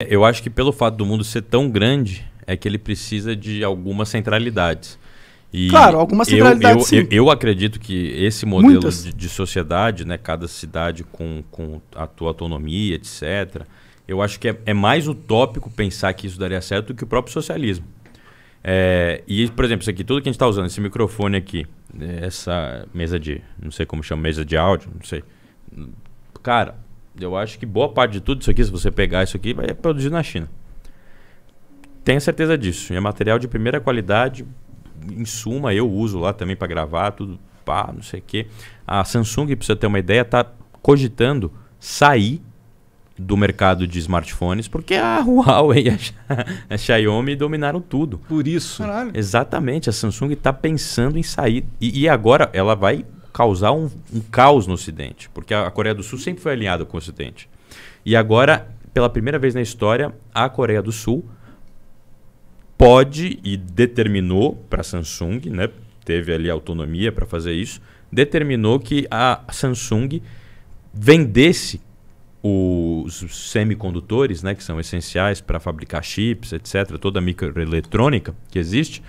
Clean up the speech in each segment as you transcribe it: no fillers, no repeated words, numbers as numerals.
Eu acho que pelo fato do mundo ser tão grande, é que ele precisa de algumas centralidades. E claro, algumas centralidades sim. Eu acredito que esse modelo de sociedade, né, cada cidade com a tua autonomia, etc., eu acho que é mais utópico pensar que isso daria certo do que o próprio socialismo. E, por exemplo, isso aqui, tudo que a gente está usando, esse microfone aqui, essa mesa de, não sei como chama, mesa de áudio, não sei. Cara, eu acho que boa parte de tudo isso aqui, se você pegar isso aqui, vai produzir na China. Tenha certeza disso. É material de primeira qualidade. Em suma, eu uso lá também para gravar, tudo, pá, não sei o quê. A Samsung, para você ter uma ideia, está cogitando sair do mercado de smartphones, porque a Huawei e a Xiaomi dominaram tudo. Por isso. Caralho. Exatamente, a Samsung está pensando em sair. E agora ela vai causar um caos no Ocidente, porque a Coreia do Sul sempre foi alinhada com o Ocidente. E agora, pela primeira vez na história, a Coreia do Sul pode e determinou para a Samsung, né, teve ali autonomia para fazer isso, determinou que a Samsung vendesse os semicondutores, né, que são essenciais para fabricar chips, etc., toda a microeletrônica que existe,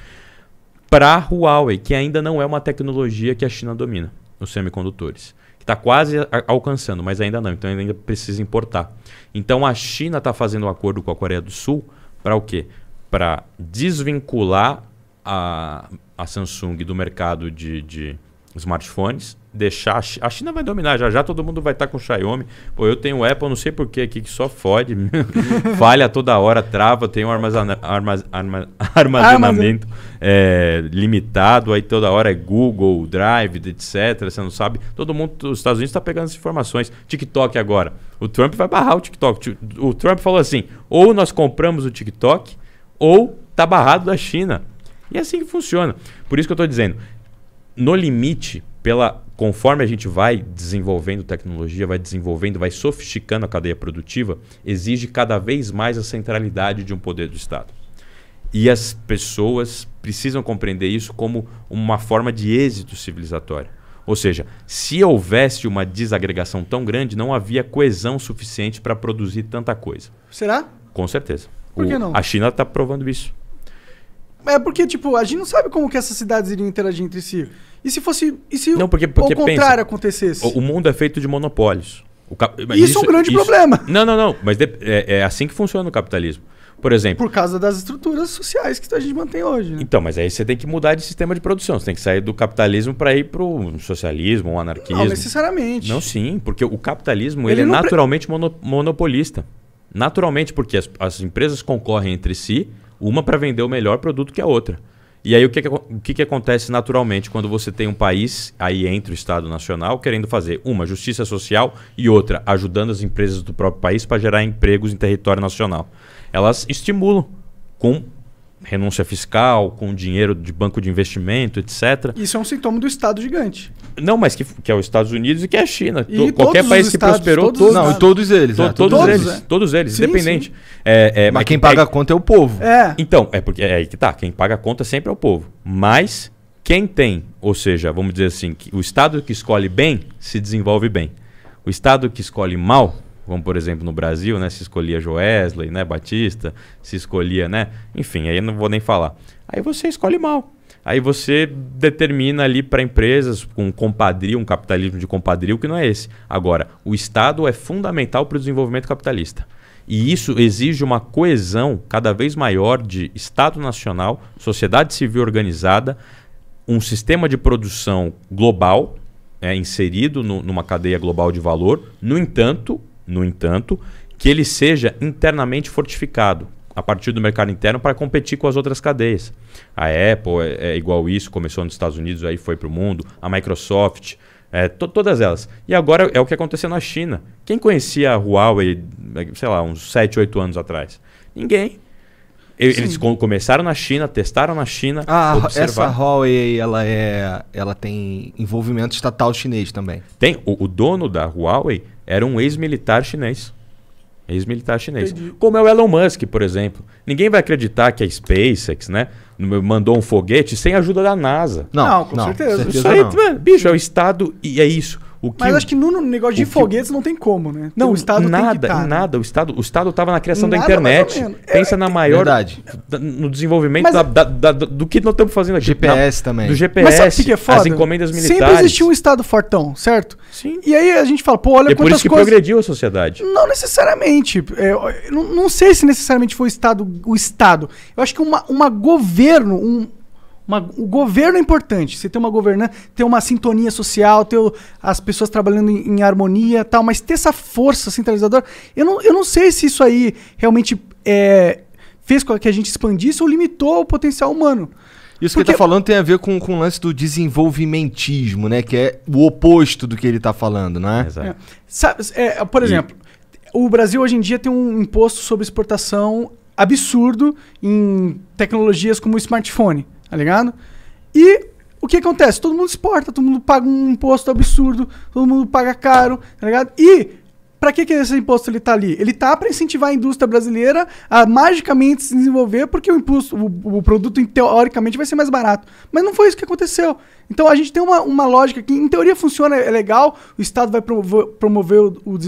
para a Huawei, que ainda não é uma tecnologia que a China domina, os semicondutores. Que está quase alcançando, mas ainda não, então ainda precisa importar. Então a China está fazendo um acordo com a Coreia do Sul para o quê? Para desvincular a Samsung do mercado de smartphones, deixar a China vai dominar, já todo mundo vai estar com Xiaomi. Pô, eu tenho Apple, não sei porquê aqui, que só fode, falha toda hora, trava, tem um armazenamento limitado, aí toda hora é Google, Drive, etc, você não sabe, todo mundo, os Estados Unidos está pegando essas informações. TikTok agora, o Trump vai barrar o TikTok, o Trump falou assim, ou nós compramos o TikTok, ou está barrado da China. E é assim que funciona. Por isso que eu estou dizendo, no limite, conforme a gente vai desenvolvendo tecnologia, vai sofisticando a cadeia produtiva, exige cada vez mais a centralidade de um poder do Estado. E as pessoas precisam compreender isso como uma forma de êxito civilizatório. Ou seja, se houvesse uma desagregação tão grande, não havia coesão suficiente para produzir tanta coisa. Será? Com certeza. Por que não? A China está provando isso. É porque, tipo, a gente não sabe como que essas cidades iriam interagir entre si. E se fosse. E se não, porque o contrário pensa, acontecesse? O mundo é feito de monopólios. Isso é um grande problema. Não. Mas é assim que funciona o capitalismo. Por exemplo. Por causa das estruturas sociais que a gente mantém hoje. Né? Então, mas aí você tem que mudar de sistema de produção. Você tem que sair do capitalismo para ir para o socialismo, o anarquismo. Não necessariamente. Não, sim. Porque o capitalismo ele é naturalmente monopolista. Naturalmente, porque as empresas concorrem entre si, uma para vender o melhor produto que a outra. E aí o que acontece naturalmente quando você tem um país, aí entre o Estado Nacional, querendo fazer uma justiça social e outra ajudando as empresas do próprio país para gerar empregos em território nacional. Elas estimulam com renúncia fiscal, com dinheiro de banco de investimento, etc. Isso é um sintoma do Estado gigante. Não, mas que é os Estados Unidos e que é a China. E qualquer país que prosperou... Todos eles. Todos eles, sim, independente. Sim. Mas quem paga a conta é o povo. Então, porque é aí que tá. Quem paga a conta sempre é o povo. Mas quem tem, ou seja, vamos dizer assim, que o Estado que escolhe bem, se desenvolve bem. O Estado que escolhe mal... Como, por exemplo, no Brasil, né, se escolhia Joesley, né, Batista, se escolhia, né, enfim, aí eu não vou nem falar. Aí você escolhe mal. Aí você determina ali para empresas com compadrio, um capitalismo de compadrio que não é esse. Agora, o Estado é fundamental para o desenvolvimento capitalista. E isso exige uma coesão cada vez maior de Estado nacional, sociedade civil organizada, um sistema de produção global, inserido numa cadeia global de valor. No entanto, que ele seja internamente fortificado a partir do mercado interno para competir com as outras cadeias. A Apple é igual isso, começou nos Estados Unidos, aí foi para o mundo. A Microsoft, todas elas. E agora é o que aconteceu na China. Quem conhecia a Huawei, sei lá, uns 7, 8 anos atrás? Ninguém. Eles começaram na China, testaram na China. Essa Huawei, ela tem envolvimento estatal chinês também. Tem. O dono da Huawei era um ex-militar chinês. Entendi. Como é o Elon Musk, por exemplo. Ninguém vai acreditar que a SpaceX, né, mandou um foguete sem a ajuda da NASA. Não, com certeza. Isso aí, bicho, é o Estado e é isso. O que Mas acho que no negócio de foguetes não tem como, né? Não, o Estado nada, tem que tá, nada. O Estado estava na criação da Nada, mais internet. ou menos. Pensa na maior... Verdade. No desenvolvimento Mas- do que nós estamos fazendo aqui. GPS também. Do Mas GPS, sabe o que é foda? as encomendas militares. Sempre existiu um Estado fortão, certo? Sim. E aí a gente fala, pô, olha E é por quantas isso que coisas... progrediu a sociedade. Não necessariamente. Não sei se necessariamente foi o Estado. Eu acho que o governo é importante. Você ter uma governança, ter uma sintonia social, ter as pessoas trabalhando em harmonia e tal, mas ter essa força centralizadora, eu não sei se isso aí realmente fez com que a gente expandisse ou limitou o potencial humano. Isso que ele tá falando tem a ver com o lance do desenvolvimentismo, né? Que é o oposto do que ele tá falando, né? Exato. Sabe, por exemplo, o Brasil hoje em dia tem um imposto sobre exportação absurdo em tecnologias como o smartphone, tá ligado? E o que acontece? Todo mundo exporta, todo mundo paga um imposto absurdo, todo mundo paga caro, tá ligado? E pra que esse imposto ele tá ali? Ele tá para incentivar a indústria brasileira a magicamente se desenvolver, porque o produto teoricamente vai ser mais barato. Mas não foi isso que aconteceu. Então a gente tem uma lógica que em teoria funciona, é legal, o Estado vai promover o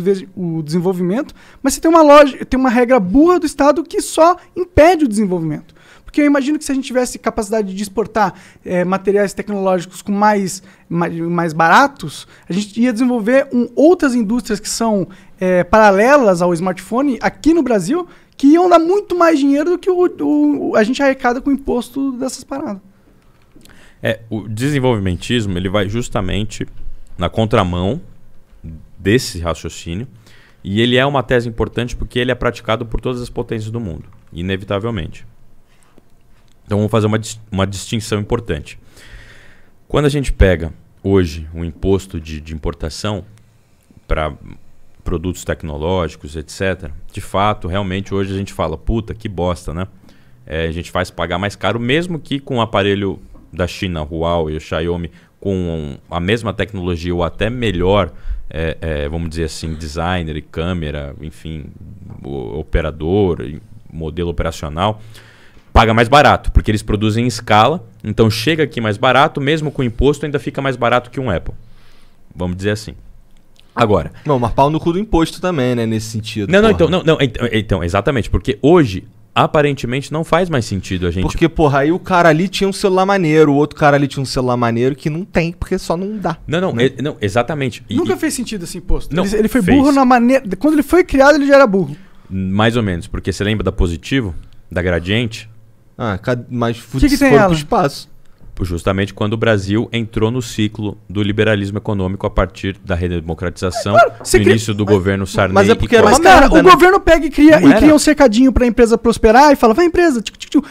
desenvolvimento, mas você tem uma lógica, tem uma regra burra do Estado que só impede o desenvolvimento. Porque eu imagino que se a gente tivesse capacidade de exportar materiais tecnológicos com mais baratos, a gente ia desenvolver outras indústrias que são paralelas ao smartphone aqui no Brasil, que iam dar muito mais dinheiro do que a gente arrecada com o imposto dessas paradas. O desenvolvimentismo ele vai justamente na contramão desse raciocínio e ele é uma tese importante porque ele é praticado por todas as potências do mundo, inevitavelmente. Então vamos fazer uma distinção importante. Quando a gente pega hoje um imposto de importação para produtos tecnológicos, etc., de fato, realmente hoje a gente fala, puta, que bosta, né? A gente faz pagar mais caro, mesmo que com o aparelho da China, Huawei, Xiaomi, com a mesma tecnologia ou até melhor, vamos dizer assim, designer e câmera, enfim, operador, modelo operacional, paga mais barato, porque eles produzem em escala, então chega aqui mais barato, mesmo com imposto ainda fica mais barato que um Apple. Vamos dizer assim. Agora... Não, mas pau no cu do imposto também, né, nesse sentido. Então, exatamente, porque hoje, aparentemente, não faz mais sentido a gente... Porque, porra, aí o cara ali tinha um celular maneiro, o outro cara ali tinha um celular maneiro que não tem, porque só não dá. Não, exatamente. Nunca fez sentido esse imposto. Não, ele foi burro na maneira... Quando ele foi criado, ele já era burro. Mais ou menos, porque você lembra da Positivo, da Gradiente? Mas que tem foi ela? pro espaço. Justamente quando o Brasil entrou no ciclo do liberalismo econômico a partir da redemocratização, no início do governo Sarney. Mas é porque era Mas, uma cara, merda, o né? governo pega e cria Não era. um cercadinho pra empresa prosperar e fala, vai empresa,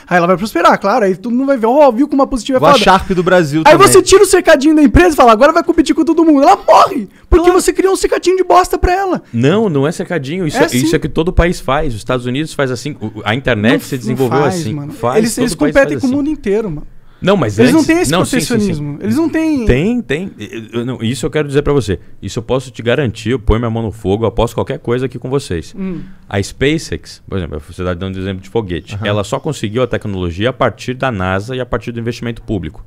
aí ela vai prosperar, claro, aí todo mundo vai ver, viu como a Positiva é Igual a foda. Sharp do Brasil Aí também. você tira o cercadinho da empresa e fala, agora vai competir com todo mundo. Ela morre, porque você criou um cercadinho de bosta pra ela. Não é cercadinho. Isso é que todo país faz. Os Estados Unidos faz assim. A internet se desenvolveu faz, assim. Mano. Faz, Eles todo país competem faz com o assim. mundo inteiro, mano. Não, mas Eles não antes- têm esse não, sim, protecionismo. Eles não têm... Tem. Isso eu quero dizer pra você. Isso eu posso te garantir. Eu ponho minha mão no fogo. Eu aposto qualquer coisa aqui com vocês. A SpaceX, por exemplo, você está dando exemplo de foguete. Ela só conseguiu a tecnologia a partir da NASA e a partir do investimento público.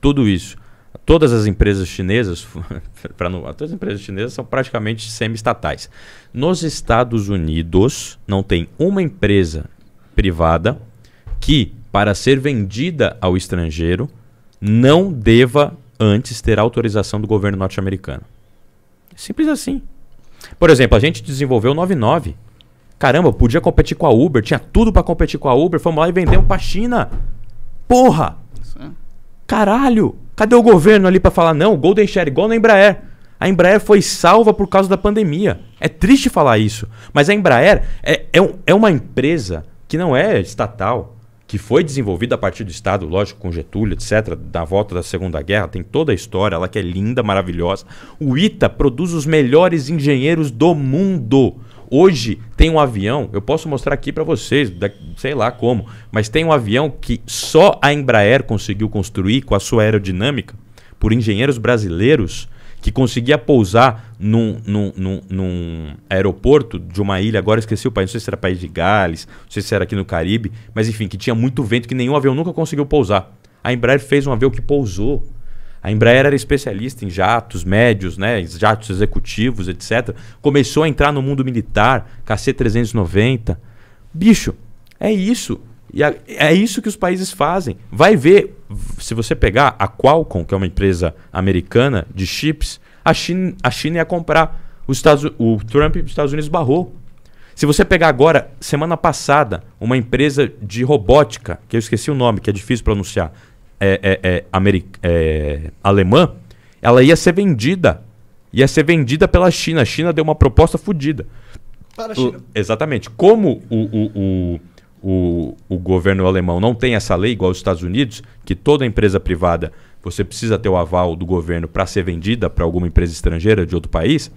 Tudo isso. Todas as empresas chinesas, todas as empresas chinesas são praticamente semi-estatais. Nos Estados Unidos, não tem uma empresa privada que, para ser vendida ao estrangeiro, não deva antes ter autorização do governo norte-americano. Simples assim. Por exemplo, a gente desenvolveu o 99. Caramba, podia competir com a Uber, tinha tudo para competir com a Uber, fomos lá e vendemos para a China. Porra! Caralho! Cadê o governo ali para falar não? Golden Share, igual na Embraer. A Embraer foi salva por causa da pandemia. É triste falar isso, mas a Embraer é uma empresa que não é estatal, que foi desenvolvida a partir do Estado, lógico, com Getúlio, etc., da volta da Segunda Guerra, tem toda a história, ela que é linda, maravilhosa. O ITA produz os melhores engenheiros do mundo. Hoje tem um avião, eu posso mostrar aqui para vocês, sei lá como, mas tem um avião que só a Embraer conseguiu construir com a sua aerodinâmica, por engenheiros brasileiros, que conseguia pousar num aeroporto de uma ilha, agora esqueci o país, não sei se era País de Gales, não sei se era aqui no Caribe, mas enfim, que tinha muito vento, que nenhum avião nunca conseguiu pousar. A Embraer fez um avião que pousou. A Embraer era especialista em jatos médios, né, jatos executivos, etc. Começou a entrar no mundo militar, KC-390. Bicho, é isso. E é isso que os países fazem. Vai ver, se você pegar a Qualcomm, que é uma empresa americana de chips, a China ia comprar. O Trump dos Estados Unidos barrou. Se você pegar agora, semana passada, uma empresa de robótica, que eu esqueci o nome, que é difícil pronunciar, alemã, ela ia ser vendida. Ia ser vendida pela China. A China deu uma proposta fodida. Para a China. Exatamente. Como o governo alemão não tem essa lei igual aos Estados Unidos, que toda empresa privada você precisa ter o aval do governo para ser vendida para alguma empresa estrangeira de outro país,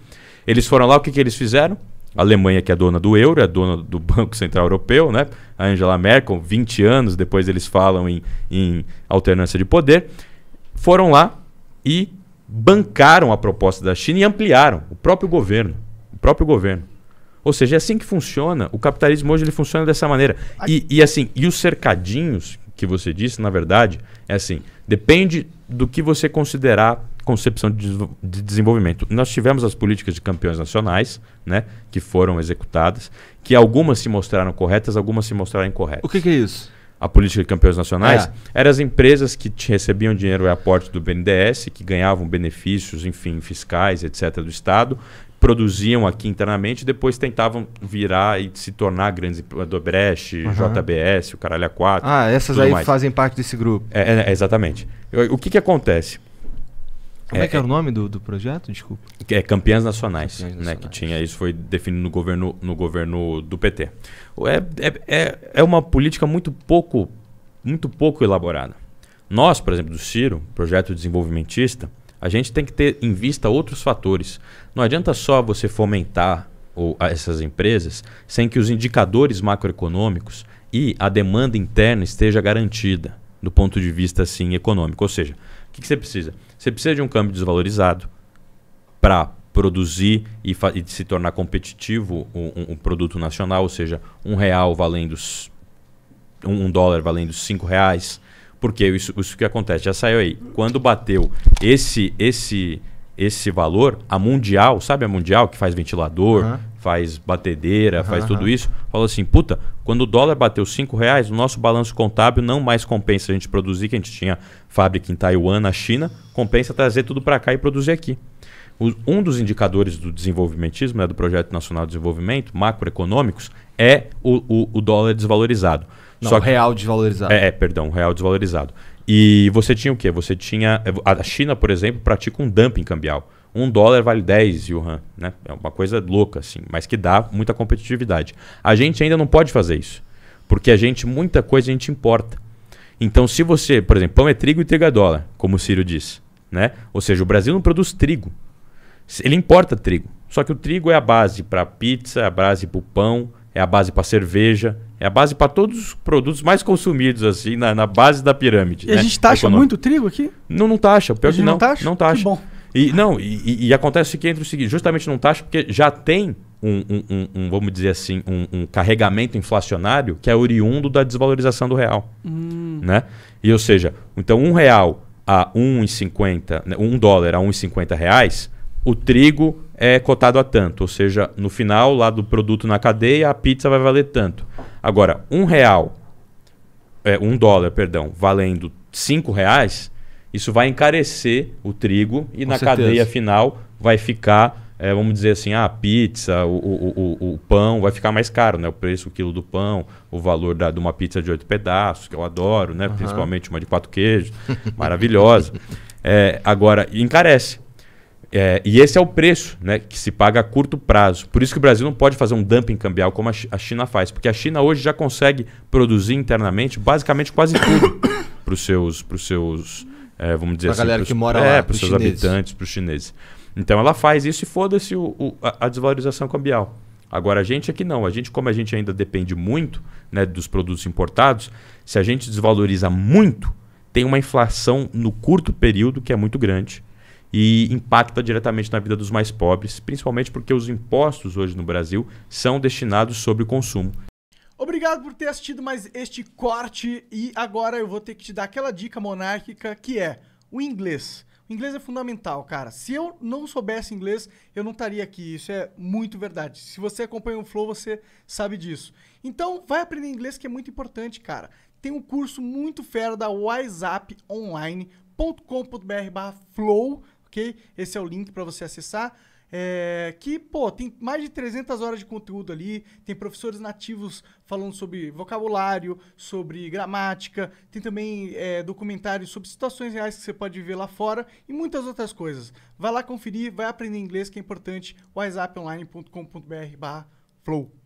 eles foram lá, o que eles fizeram? A Alemanha, que é dona do euro, é dona do Banco Central Europeu, né? A Angela Merkel, 20 anos depois eles falam em alternância de poder, foram lá e bancaram a proposta da China e ampliaram o próprio governo. Ou seja, é assim que funciona. O capitalismo hoje ele funciona dessa maneira. E os cercadinhos que você disse, na verdade, é assim, depende do que você considerar concepção de desenvolvimento. Nós tivemos as políticas de campeões nacionais, né, que foram executadas, que algumas se mostraram corretas, algumas se mostraram incorretas. O que é isso? A política de campeões nacionais eram as empresas que recebiam dinheiro e aporte do BNDES, que ganhavam benefícios, enfim, fiscais, etc., do Estado, produziam aqui internamente e depois tentavam virar e se tornar grandes, do Brecht, JBS, o Caralho A4. Essas aí mais. Fazem parte desse grupo. Exatamente. O que acontece? Como é que era o nome do projeto? Desculpa. É Campeãs Nacionais, né? Que tinha isso, foi definido no governo do PT. É uma política muito pouco elaborada. Nós, por exemplo, do Ciro, projeto desenvolvimentista, a gente tem que ter em vista outros fatores. Não adianta só você fomentar essas empresas sem que os indicadores macroeconômicos e a demanda interna esteja garantida do ponto de vista assim, econômico. Ou seja, o que você precisa? Você precisa de um câmbio desvalorizado para produzir e se tornar competitivo um produto nacional, ou seja, R$1 valendo $1 valendo R$5. Porque isso que acontece, já saiu aí. Quando bateu esse valor, a Mundial, sabe a Mundial que faz ventilador, faz batedeira, faz tudo isso, falou assim, puta, quando o dólar bateu R$5, o nosso balanço contábil não mais compensa a gente produzir, que a gente tinha fábrica em Taiwan, na China, compensa trazer tudo para cá e produzir aqui. Um dos indicadores do desenvolvimentismo, né, do Projeto Nacional de Desenvolvimento, macroeconômicos, é o dólar desvalorizado. Não, o real desvalorizado. O real desvalorizado. E você tinha o quê? Você tinha... A China, por exemplo, pratica um dumping cambial. $1 vale 10 yuan, né? É uma coisa louca, assim, mas que dá muita competitividade. A gente ainda não pode fazer isso, porque muita coisa a gente importa. Então, se você... Por exemplo, pão é trigo e trigo é dólar, como o Ciro disse, né? Ou seja, o Brasil não produz trigo. Ele importa trigo. Só que o trigo é a base para pizza, é a base para o pão, é a base para cerveja, é a base para todos os produtos mais consumidos, assim, na base da pirâmide. E a gente taxa muito trigo aqui? Não taxa. Pior que não. Não taxa. Que bom. E acontece que entra o seguinte, justamente não taxa porque já tem vamos dizer assim, um carregamento inflacionário que é oriundo da desvalorização do real. Né? E ou seja, então $1 a 1,50, né, $1 a 1,50 reais, o trigo é cotado a tanto. Ou seja, no final lá do produto na cadeia, a pizza vai valer tanto. Agora, $1, valendo R$5, isso vai encarecer o trigo e na cadeia final vai ficar, vamos dizer assim, a pizza, o pão vai ficar mais caro, né? O preço, o quilo do pão, o valor de uma pizza de 8 pedaços, que eu adoro, né? Principalmente uma de 4 queijos, maravilhosa. Agora, encarece. E esse é o preço, né, que se paga a curto prazo. Por isso que o Brasil não pode fazer um dumping cambial como a China faz. Porque a China hoje já consegue produzir internamente basicamente quase tudo para os seus vamos dizer assim, galera que mora lá, para os seus habitantes, para os chineses. Então ela faz isso e foda-se a desvalorização cambial. Agora a gente aqui não. Como a gente ainda depende muito, né, dos produtos importados, se a gente desvaloriza muito, tem uma inflação no curto período que é muito grande. E impacta diretamente na vida dos mais pobres, principalmente porque os impostos hoje no Brasil são destinados sobre o consumo. Obrigado por ter assistido mais este corte e agora eu vou ter que te dar aquela dica monárquica que é o inglês. O inglês é fundamental, cara. Se eu não soubesse inglês, eu não estaria aqui. Isso é muito verdade. Se você acompanha o Flow, você sabe disso. Então, vai aprender inglês, que é muito importante, cara. Tem um curso muito fera da wiseuponline.com.br/flow, ok? Esse é o link para você acessar. Que, pô, tem mais de 300 horas de conteúdo ali, tem professores nativos falando sobre vocabulário, sobre gramática, tem também documentários sobre situações reais que você pode ver lá fora e muitas outras coisas. Vai lá conferir, vai aprender inglês, que é importante, wiseuponline.com.br/flow.